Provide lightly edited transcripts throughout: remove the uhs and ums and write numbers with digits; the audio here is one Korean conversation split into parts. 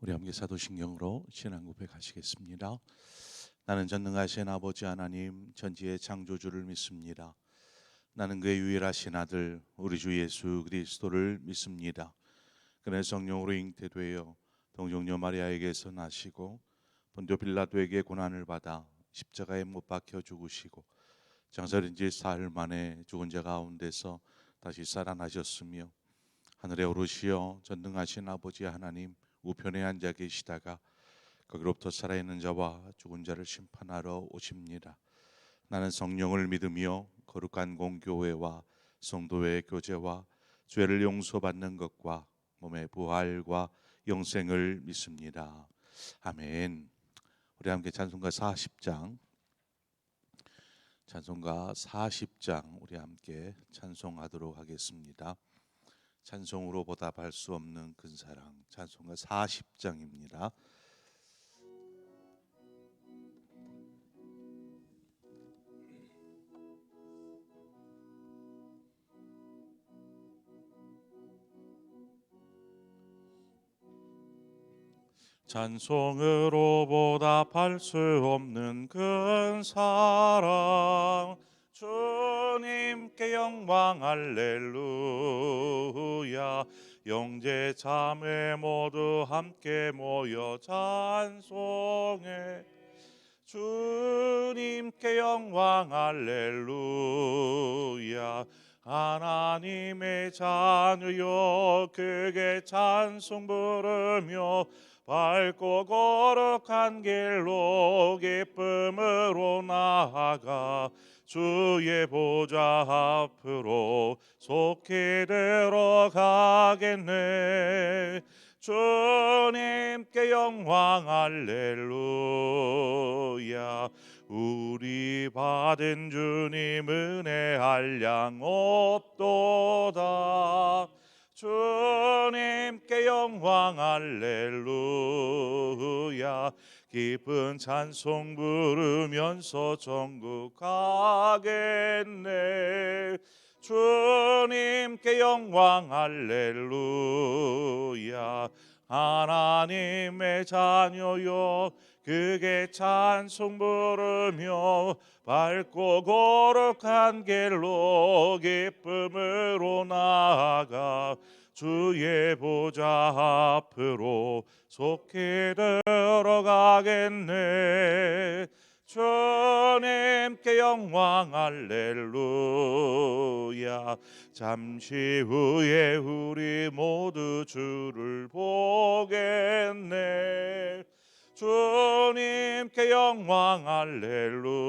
우리 함께 사도신경으로 신앙 고백하시겠습니다. 나는 전능하신 아버지 하나님 전지의 창조주를 믿습니다. 나는 그의 유일하신 아들 우리 주 예수 그리스도를 믿습니다. 그는 성령으로 잉태되어 동정녀 마리아에게서 나시고 본디오 빌라도에게 고난을 받아 십자가에 못 박혀 죽으시고 장사된 지 사흘 만에 죽은 자 가운데서 다시 살아나셨으며 하늘에 오르시어 전능하신 아버지 하나님 우편에 앉아 계시다가 거기로부터 살아있는 자와 죽은 자를 심판하러 오십니다. 나는 성령을 믿으며 거룩한 공교회와 성도의 교제와 죄를 용서받는 것과 몸의 부활과 영생을 믿습니다. 아멘. 우리 함께 찬송가 40장 우리 함께 찬송하도록 하겠습니다. 찬송으로 보답할 수 없는 큰 사랑, 찬송가 40장입니다. 찬송으로 보답할 수 없는 큰 사랑, 주님께 영광 할렐루야. 영제 자매 모두 함께 모여 찬송해. 주님께 영광 할렐루야. 하나님의 자녀여 크게 찬송 부르며 밝고 거룩한 길로 기쁨으로 나아가 주의 보좌 앞으로 속히 들어가겠네. 주님께 영광 할렐루야. 우리 받은 주님 은혜 한량 없도다. 주님께 영광 할렐루야. 기쁜 찬송 부르면서 천국 가겠네. 주님께 영광 할렐루야. 하나님의 자녀여 크게 찬송 부르며 밝고 거룩한 길로 기쁨으로 나아가 주의 보좌 앞으로 속히 들어가겠네. 주님께 영광 할렐루야. 잠시 후에 우리 모두 주를 보겠네. 주님께 영광 할렐루야.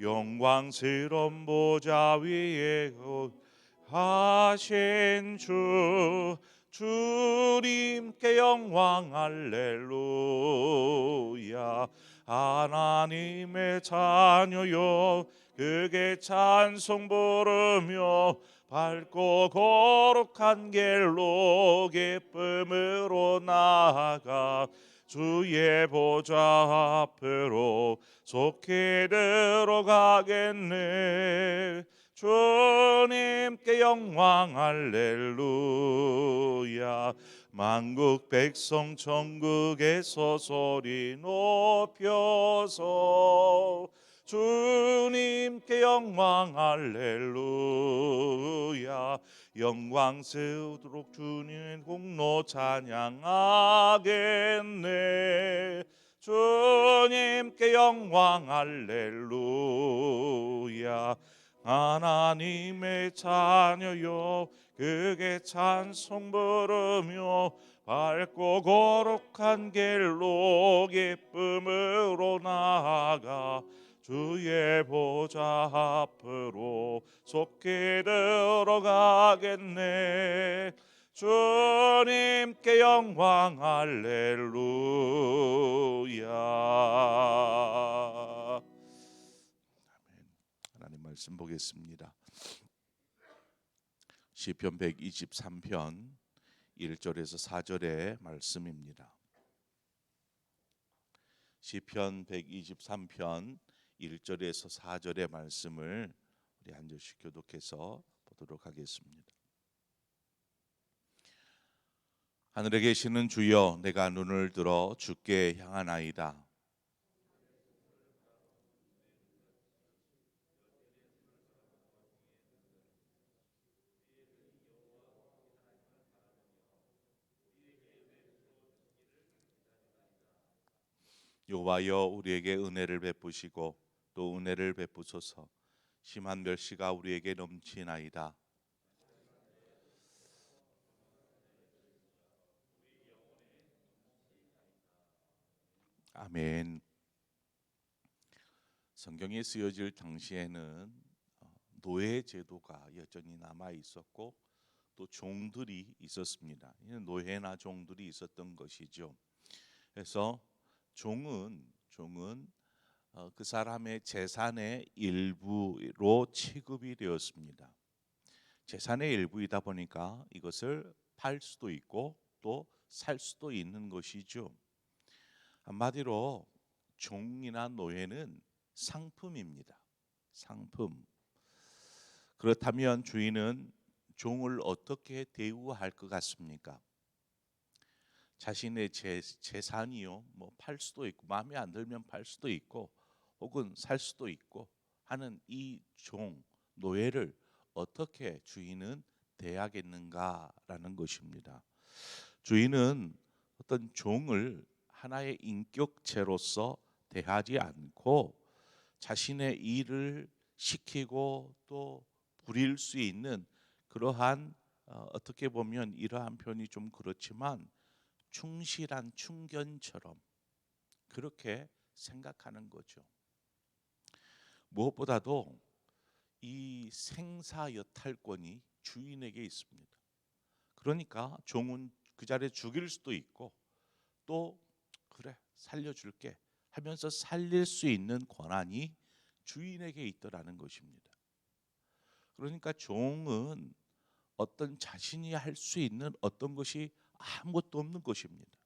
영광스러운 보좌 위에 하신 주님께 영광 할렐루야. 하나님의 자녀여 크게 찬송 부르며 밝고 거룩한 길로 기쁨으로 나아가 주의 보좌 앞으로 속히 들어가겠네. 주님께 영광 할렐루야. 만국 백성 천국에서 소리 높여서 주님께 영광 할렐루야. 영광스럽도록 주님의 공로 찬양하겠네. 주님께 영광 할렐루야. 하나님의 자녀여 크게 찬송 부르며 밝고 거룩한 길로 기쁨으로 나아가 주의 보좌 앞으로 속히 들어가겠네. 주님께 영광 할렐루야. 하나님 말씀 보겠습니다. 시편 123편 1절에서 4절의 말씀입니다. 시편 123편 1절에서 4절의 말씀을 우리 한 절씩 교독해서 보도록 하겠습니다. 하늘에 계시는 주여, 내가 눈을 들어 주께 향하나이다. 여호와여, 우리에게 은혜를 베푸시고 또 은혜를 베푸소서. 심한 멸시가 우리에게 넘치나이다. 아멘. 성경이 쓰여질 당시에는 노예 제도가 여전히 남아 있었고 또 종들이 있었습니다. 노예나 종들이 있었던 것이죠. 그래서 종은 그 사람의 재산의 일부로 취급이 되었습니다. 재산의 일부이다 보니까 이것을 팔 수도 있고 또 살 수도 있는 것이죠. 한마디로 종이나 노예는 상품입니다. 상품. 그렇다면 주인은 종을 어떻게 대우할 것 같습니까? 자신의 재산이요, 뭐 팔 수도 있고 마음에 안 들면 팔 수도 있고 혹은 살 수도 있고 하는 이 종, 노예를 어떻게 주인은 대하겠는가라는 것입니다. 주인은 어떤 종을 하나의 인격체로서 대하지 않고 자신의 일을 시키고 또 부릴 수 있는 그러한 어떻게 보면 이러한 표현이 좀 그렇지만 충실한 충견처럼 그렇게 생각하는 거죠. 무엇보다도 이 생사여탈권이 주인에게 있습니다. 그러니까 종은 그 자리에 죽일 수도 있고 또 그래 살려줄게 하면서 살릴 수 있는 권한이 주인에게 있더라는 것입니다. 그러니까 종은 어떤 자신이 할 수 있는 어떤 것이 아무것도 없는 것입니다.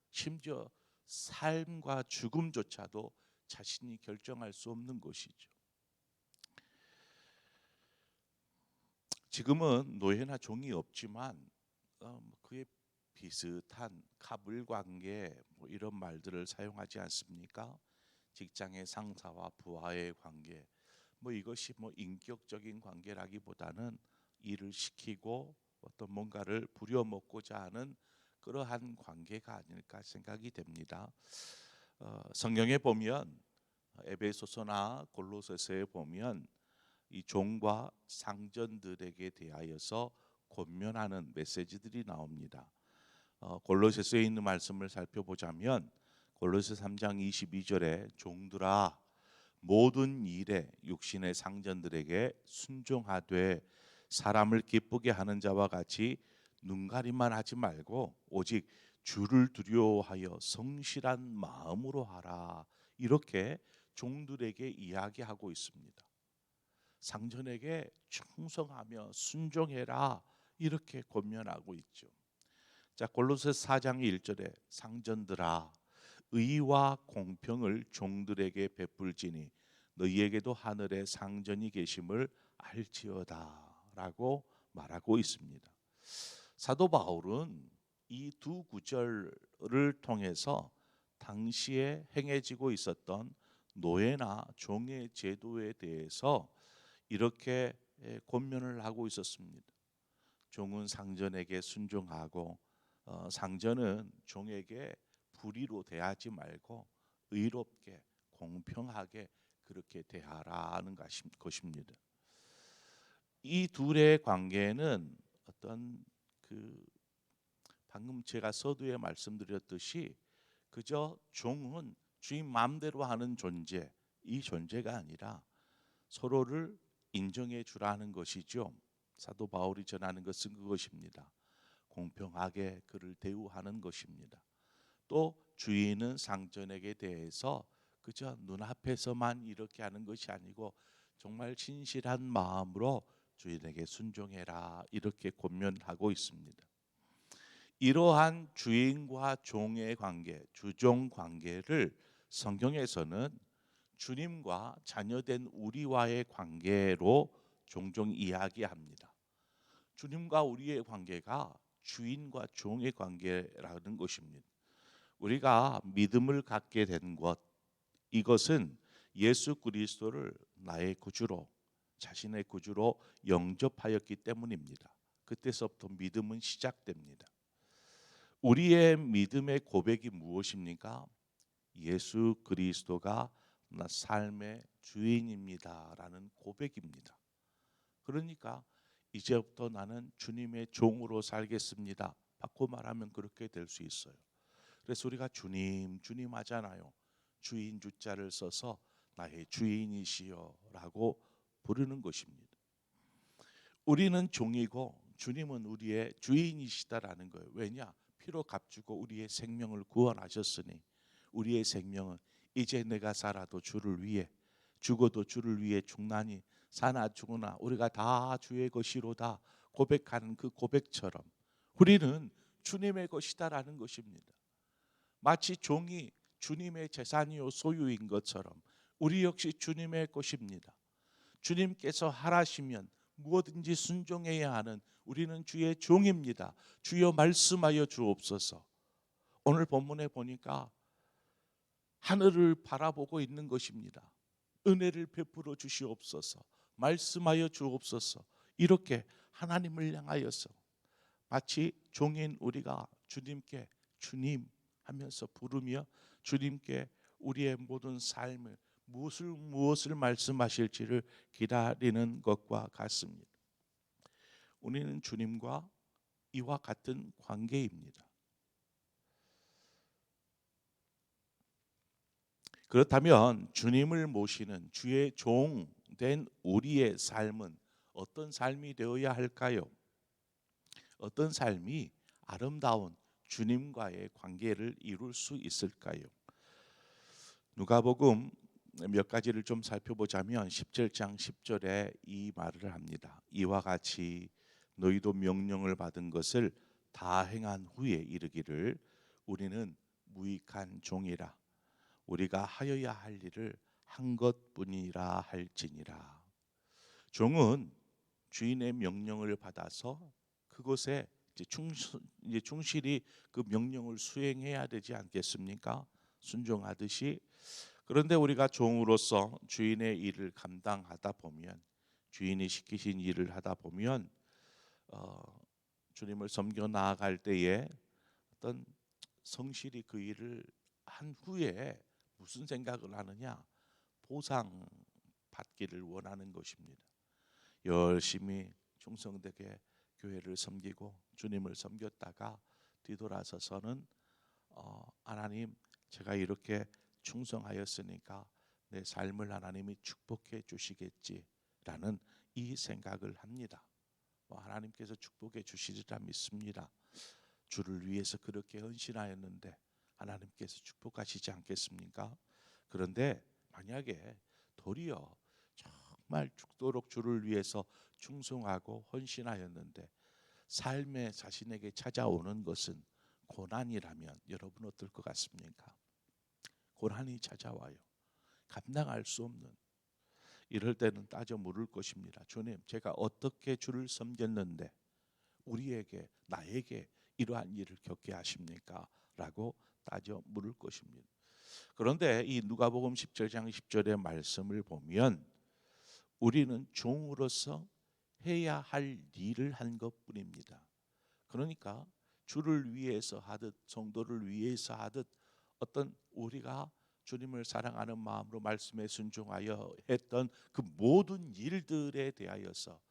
심지어 삶과 죽음조차도 자신이 결정할 수 없는 것이죠. 지금은 노예나 종이 없지만 그에 비슷한 가불관계 뭐 이런 말들을 사용하지 않습니까? 직장의 상사와 부하의 관계, 뭐 이것이 뭐 인격적인 관계라기보다는 일을 시키고 어떤 뭔가를 부려먹고자 하는 그러한 관계가 아닐까 생각이 됩니다. 성경에 보면 에베소서나 골로새서에 보면 이 종과 상전들에게 대하여서 권면하는 메시지들이 나옵니다. 골로새서에 있는 말씀을 살펴보자면 골로새 3장 22절에 종들아 모든 일에 육신의 상전들에게 순종하되 사람을 기쁘게 하는 자와 같이 눈가림만 하지 말고 오직 주를 두려워하여 성실한 마음으로 하라. 이렇게 종들에게 이야기하고 있습니다. 상전에게 충성하며 순종해라. 이렇게 권면하고 있죠. 자, 골로새 4장 1절에 상전들아 의와 공평을 종들에게 베풀지니 너희에게도 하늘에 상전이 계심을 알지어다라고 말하고 있습니다. 사도 바울은 이 두 구절을 통해서 당시에 행해지고 있었던 노예나 종의 제도에 대해서 이렇게 권면을 하고 있었습니다. 종은 상전에게 순종하고 상전은 종에게 불의로 대하지 말고 의롭게 공평하게 그렇게 대하라는 것입니다. 이 둘의 관계는 어떤 방금 제가 서두에 말씀드렸듯이 그저 종은 주인 마음대로 하는 존재, 이 존재가 아니라 서로를 인정해 주라는 것이죠. 사도 바울이 전하는 것은 그것입니다. 공평하게 그를 대우하는 것입니다. 또 주인은 상전에게 대해서 그저 눈앞에서만 이렇게 하는 것이 아니고 정말 진실한 마음으로 주인에게 순종해라 이렇게 권면하고 있습니다. 이러한 주인과 종의 관계, 주종 관계를 성경에서는 주님과 자녀된 우리와의 관계로 종종 이야기합니다. 주님과 우리의 관계가 주인과 종의 관계라는 것입니다. 우리가 믿음을 갖게 된 것, 이것은 예수 그리스도를 나의 구주로, 자신의 구주로 영접하였기 때문입니다. 그때서부터 믿음은 시작됩니다. 우리의 믿음의 고백이 무엇입니까? 예수 그리스도가 나 삶의 주인입니다라는 고백입니다. 그러니까 이제부터 나는 주님의 종으로 살겠습니다. 바꿔 말하면 그렇게 될 수 있어요. 그래서 우리가 주님, 주님 하잖아요. 주인 주자를 써서 나의 주인이시여라고 부르는 것입니다. 우리는 종이고 주님은 우리의 주인이시다라는 거예요. 왜냐? 피로 값주고 우리의 생명을 구원하셨으니 우리의 생명은 이제 내가 살아도 주를 위해, 죽어도 주를 위해 죽나니 사나 죽으나 우리가 다 주의 것이로다 고백하는 그 고백처럼 우리는 주님의 것이다라는 것입니다. 마치 종이 주님의 재산이요 소유인 것처럼 우리 역시 주님의 것입니다. 주님께서 하라시면 무엇든지 순종해야 하는 우리는 주의 종입니다. 주여 말씀하여 주옵소서. 오늘 본문에 보니까 하늘을 바라보고 있는 것입니다. 은혜를 베풀어 주시옵소서, 말씀하여 주옵소서. 이렇게 하나님을 향하여서 마치 종인 우리가 주님께 주님 하면서 부르며 주님께 우리의 모든 삶을 무엇을 말씀하실지를 기다리는 것과 같습니다. 우리는 주님과 이와 같은 관계입니다. 그렇다면 주님을 모시는 주의 종 된 우리의 삶은 어떤 삶이 되어야 할까요? 어떤 삶이 아름다운 주님과의 관계를 이룰 수 있을까요? 누가복음 몇 가지를 좀 살펴보자면 17장 10절에 이 말을 합니다. 이와 같이 너희도 명령을 받은 것을 다 행한 후에 이르기를 우리는 무익한 종이라 우리가 하여야 할 일을 한 것뿐이라 할지니라. 종은 주인의 명령을 받아서 그것에 이제 충실히 그 명령을 수행해야 되지 않겠습니까? 순종하듯이. 그런데 우리가 종으로서 주인의 일을 감당하다 보면, 주인이 시키신 일을 하다 보면 주님을 섬겨 나아갈 때에 어떤 성실히 그 일을 한 후에 무슨 생각을 하느냐? 보상 받기를 원하는 것입니다. 열심히 충성되게 교회를 섬기고 주님을 섬겼다가 뒤돌아서서는 하나님, 제가 이렇게 충성하였으니까 내 삶을 하나님이 축복해 주시겠지라는 이 생각을 합니다. 하나님께서 축복해 주시리라 믿습니다. 주를 위해서 그렇게 헌신하였는데 하나님께서 축복하시지 않겠습니까? 그런데 만약에 도리어 정말 죽도록 주를 위해서 충성하고 헌신하였는데 삶에 자신에게 찾아오는 것은 고난이라면 여러분 어떨 것 같습니까? 고난이 찾아와요. 감당할 수 없는. 이럴 때는 따져 물을 것입니다. 주님, 제가 어떻게 주를 섬겼는데 우리에게, 나에게 이러한 일을 겪게 하십니까? 라고 따져 물을 것입니다. 그런데 이 누가복음 17장 10절의 말씀을 보면 우리는 종으로서 해야 할 일을 한 것뿐입니다. 그러니까 주를 위해서 하듯 성도를 위해서 하듯 어떤 우리가 주님을 사랑하는 마음으로 말씀에 순종하여 했던 그 모든 일들에 대하여서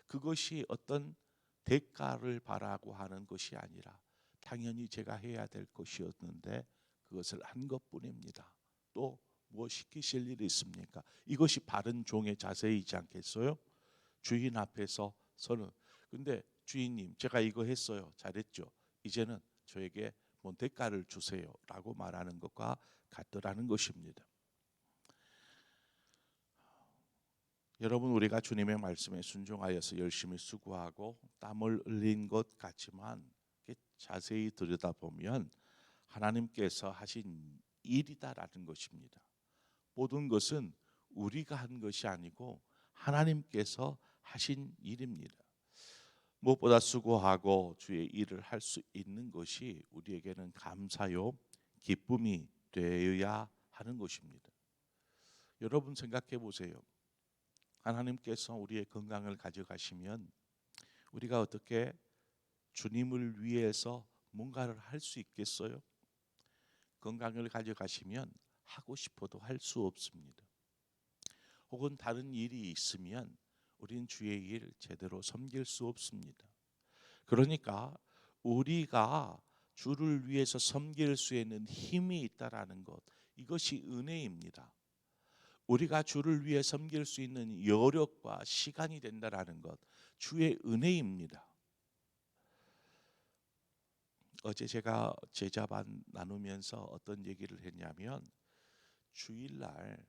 그것이 어떤 대가를 바라고 하는 것이 아니라 당연히 제가 해야 될 것이었는데 그것을 한 것뿐입니다. 또 뭐 시키실 일이 있습니까? 이것이 바른 종의 자세이지 않겠어요? 주인 앞에서 서는, 근데 주인님, 제가 이거 했어요. 잘했죠. 이제는 저에게 뭔 대가를 주세요 라고 말하는 것과 같더라는 것입니다. 여러분, 우리가 주님의 말씀에 순종하여서 열심히 수고하고 땀을 흘린 것 같지만 자세히 들여다보면 하나님께서 하신 일이다라는 것입니다. 모든 것은 우리가 한 것이 아니고 하나님께서 하신 일입니다. 무엇보다 수고하고 주의 일을 할 수 있는 것이 우리에게는 감사요 기쁨이 되어야 하는 것입니다. 여러분 생각해 보세요. 하나님께서 우리의 건강을 가져가시면 우리가 어떻게 주님을 위해서 뭔가를 할 수 있겠어요? 건강을 가져가시면 하고 싶어도 할 수 없습니다. 혹은 다른 일이 있으면 우린 주의 일 제대로 섬길 수 없습니다. 그러니까 우리가 주를 위해서 섬길 수 있는 힘이 있다라는 것, 이것이 은혜입니다. 우리가 주를 위해 섬길 수 있는 여력과 시간이 된다라는 것, 주의 은혜입니다. 어제 제가 제자반 나누면서 어떤 얘기를 했냐면 주일날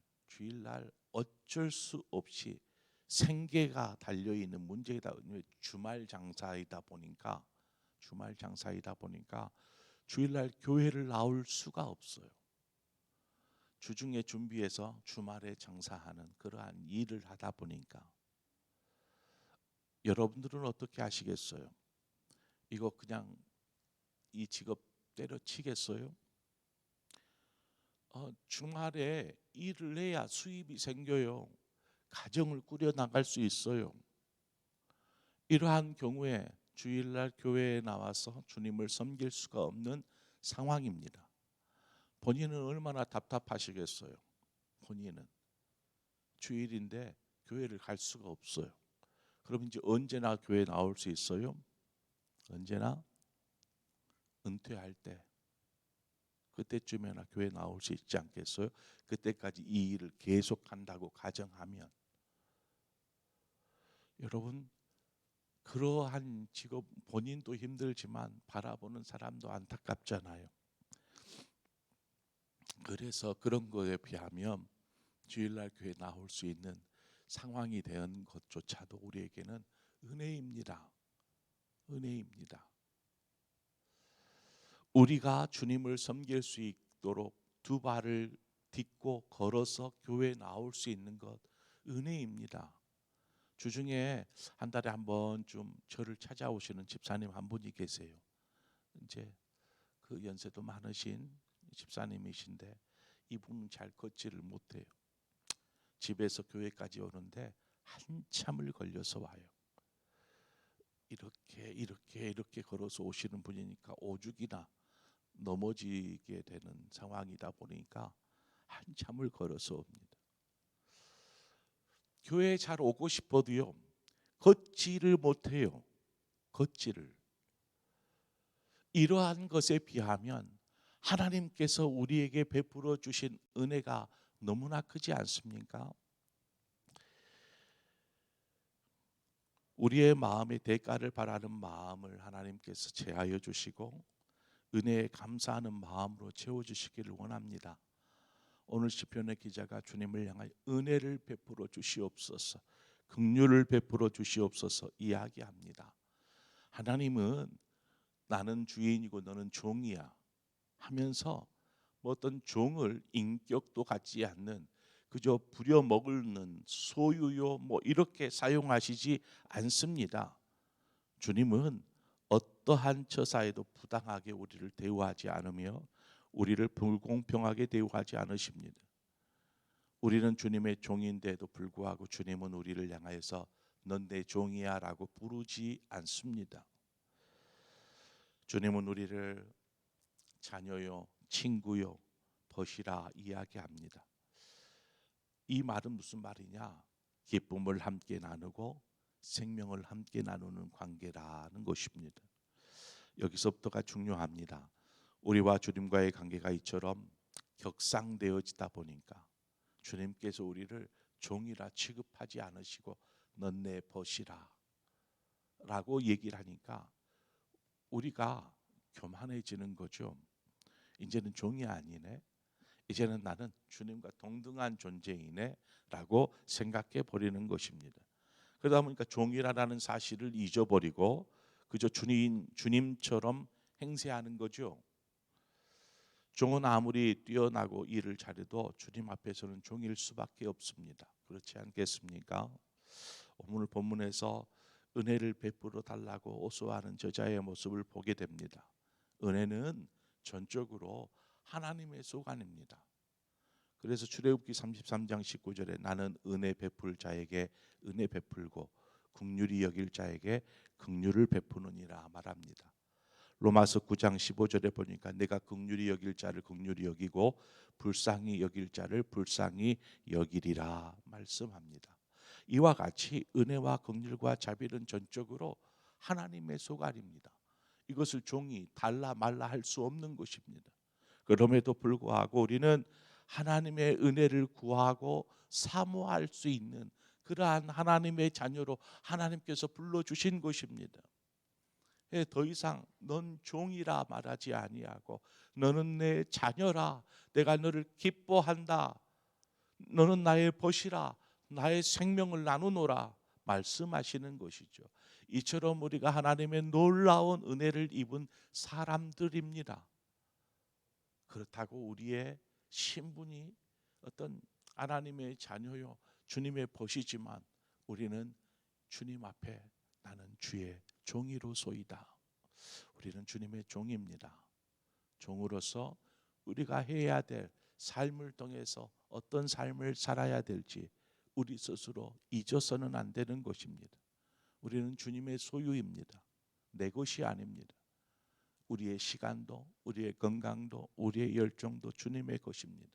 어쩔 수 없이 생계가 달려있는 문제이다. 주말 장사이다 보니까 주일날 교회를 나올 수가 없어요. 주중에 준비해서 주말에 장사하는 그러한 일을 하다 보니까 여러분들은 어떻게 하시겠어요? 이거 그냥 이 직업 때려치겠어요? 주말에 일을 해야 수입이 생겨요. 가정을 꾸려 나갈 수 있어요. 이러한 경우에 주일날 교회에 나와서 주님을 섬길 수가 없는 상황입니다. 본인은 얼마나 답답하시겠어요. 본인은 주일인데 교회를 갈 수가 없어요. 그럼 이제 언제나 교회 나올 수 있어요? 언제나 은퇴할 때 그때쯤에나 교회 나올 수 있지 않겠어요? 그때까지 이 일을 계속한다고 가정하면 여러분 그러한 직업 본인도 힘들지만 바라보는 사람도 안타깝잖아요. 그래서 그런 거에 비하면 주일날 교회 나올 수 있는 상황이 된 것조차도 우리에게는 은혜입니다. 은혜입니다. 우리가 주님을 섬길 수 있도록 두 발을 딛고 걸어서 교회에 나올 수 있는 것 은혜입니다. 주중에 한 달에 한 번쯤 저를 찾아오시는 집사님 한 분이 계세요. 이제 그 연세도 많으신 집사님이신데 이분은 잘 걷지를 못해요. 집에서 교회까지 오는데 한참을 걸려서 와요. 이렇게 걸어서 오시는 분이니까 오죽이나 넘어지게 되는 상황이다 보니까 한참을 걸어서 옵니다. 교회에 잘 오고 싶어도요 걷지를 못해요. 걷지를. 이러한 것에 비하면 하나님께서 우리에게 베풀어 주신 은혜가 너무나 크지 않습니까? 우리의 마음의 대가를 바라는 마음을 하나님께서 제하여 주시고 은혜에 감사하는 마음으로 채워주시기를 원합니다. 오늘 시편의 기자가 주님을 향하여 은혜를 베풀어 주시옵소서, 긍휼을 베풀어 주시옵소서 이야기합니다. 하나님은 나는 주인이고 너는 종이야 하면서 뭐 어떤 종을 인격도 갖지 않는 그저 부려먹는 소유요 뭐 이렇게 사용하시지 않습니다. 주님은 어떠한 처사에도 부당하게 우리를 대우하지 않으며 우리를 불공평하게 대우하지 않으십니다. 우리는 주님의 종인데도 불구하고 주님은 우리를 향하여서 넌 내 종이야 라고 부르지 않습니다. 주님은 우리를 자녀요 친구요 벗이라 이야기합니다. 이 말은 무슨 말이냐? 기쁨을 함께 나누고 생명을 함께 나누는 관계라는 것입니다. 여기서부터가 중요합니다. 우리와 주님과의 관계가 이처럼 격상되어지다 보니까 주님께서 우리를 종이라 취급하지 않으시고 넌 내 벗이라 라고 얘기를 하니까 우리가 교만해지는 거죠. 이제는 종이 아니네, 이제는 나는 주님과 동등한 존재이네 라고 생각해 버리는 것입니다. 그러다 보니까 종이라는 사실을 잊어버리고 그저 주님처럼 행세하는 거죠. 종은 아무리 뛰어나고 일을 잘해도 주님 앞에서는 종일 수밖에 없습니다. 그렇지 않겠습니까? 오늘 본문에서 은혜를 베풀어 달라고 호소하는 저자의 모습을 보게 됩니다. 은혜는 전적으로 하나님의 소관입니다. 그래서 출애굽기 33장 19절에 나는 은혜 베풀 자에게 은혜 베풀고 긍휼히 여길 자에게 긍휼을 베푸느니라 말합니다. 로마서 9장 15절에 보니까 내가 긍휼히 여길 자를 긍휼히 여기고 불쌍히 여길 자를 불쌍히 여기리라 말씀합니다. 이와 같이 은혜와 긍휼과 자비는 전적으로 하나님의 소관입니다. 이것을 종이 달라 말라 할 수 없는 것입니다. 그럼에도 불구하고 우리는 하나님의 은혜를 구하고 사모할 수 있는 그러한 하나님의 자녀로 하나님께서 불러주신 것입니다. 더 이상 넌 종이라 말하지 아니하고 너는 내 자녀라, 내가 너를 기뻐한다, 너는 나의 벗이라, 나의 생명을 나누노라 말씀하시는 것이죠. 이처럼 우리가 하나님의 놀라운 은혜를 입은 사람들입니다. 그렇다고 우리의 신분이 어떤 하나님의 자녀요 주님의 벗이지만 우리는 주님 앞에 나는 주의 종이로소이다. 우리는 주님의 종입니다. 종으로서 우리가 해야 될 삶을 통해서 어떤 삶을 살아야 될지 우리 스스로 잊어서는 안 되는 것입니다. 우리는 주님의 소유입니다. 내 것이 아닙니다. 우리의 시간도 우리의 건강도 우리의 열정도 주님의 것입니다.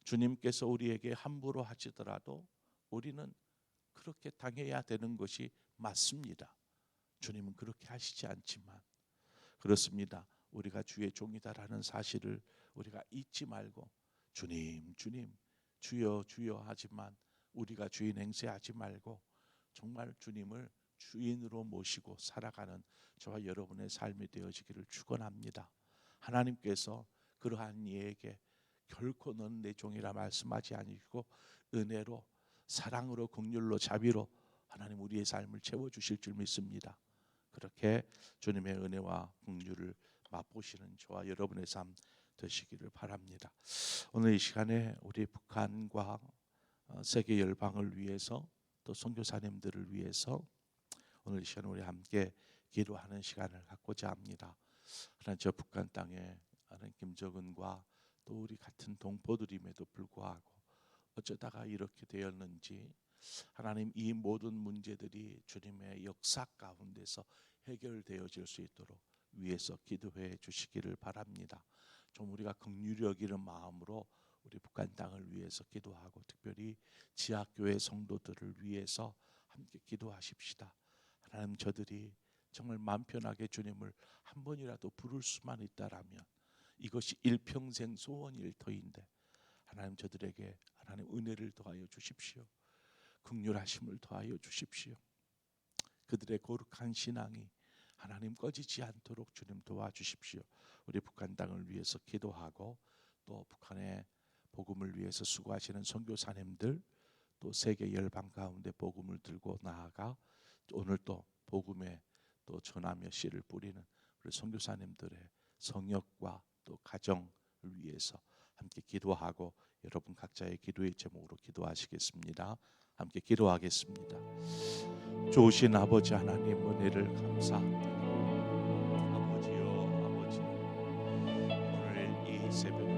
주님께서 우리에게 함부로 하시더라도 우리는 그렇게 당해야 되는 것이 맞습니다. 주님은 그렇게 하시지 않지만 그렇습니다. 우리가 주의 종이다라는 사실을 우리가 잊지 말고 주님 주님 주여 주여 하지만 우리가 주인 행세하지 말고 정말 주님을 주인으로 모시고 살아가는 저와 여러분의 삶이 되어지기를 축원합니다. 하나님께서 그러한 이에게 결코 너는 내 종이라 말씀하지 아니고 은혜로 사랑으로 긍휼로 자비로 하나님 우리의 삶을 채워주실 줄 믿습니다. 그렇게 주님의 은혜와 긍휼을 맛보시는 저와 여러분의 삶 되시기를 바랍니다. 오늘 이 시간에 우리 북한과 세계 열방을 위해서 또 선교사님들을 위해서 오늘 이 시간 우리 함께 기도하는 시간을 갖고자 합니다. 하나님 저 북한 땅에 하나님 김정은과 또 우리 같은 동포들임에도 불구하고 어쩌다가 이렇게 되었는지 하나님 이 모든 문제들이 주님의 역사 가운데서 해결되어질 수 있도록 위에서 기도해 주시기를 바랍니다. 좀 우리가 긍휼히 여기는 마음으로 우리 북한 땅을 위해서 기도하고 특별히 지하교회 성도들을 위해서 함께 기도하십시다. 하나님 저들이 정말 마음 편하게 주님을 한 번이라도 부를 수만 있다라면 이것이 일평생 소원일 터인데 하나님 저들에게 하나님 은혜를 더하여 주십시오. 긍휼하심을 더하여 주십시오. 그들의 거룩한 신앙이 하나님 꺼지지 않도록 주님 도와주십시오. 우리 북한 땅을 위해서 기도하고 또 북한의 복음을 위해서 수고하시는 선교사님들 또 세계 열방 가운데 복음을 들고 나아가 오늘 또 복음에 또 전하며 씨를 뿌리는 우리 선교사님들의 성역과 또 가정을 위해서 함께 기도하고 여러분 각자의 기도의 제목으로 기도하시겠습니다. 함께 기도하겠습니다. 좋으신 아버지 하나님 은혜를 감사합니다. 아버지요 아버지 오늘 이 새벽에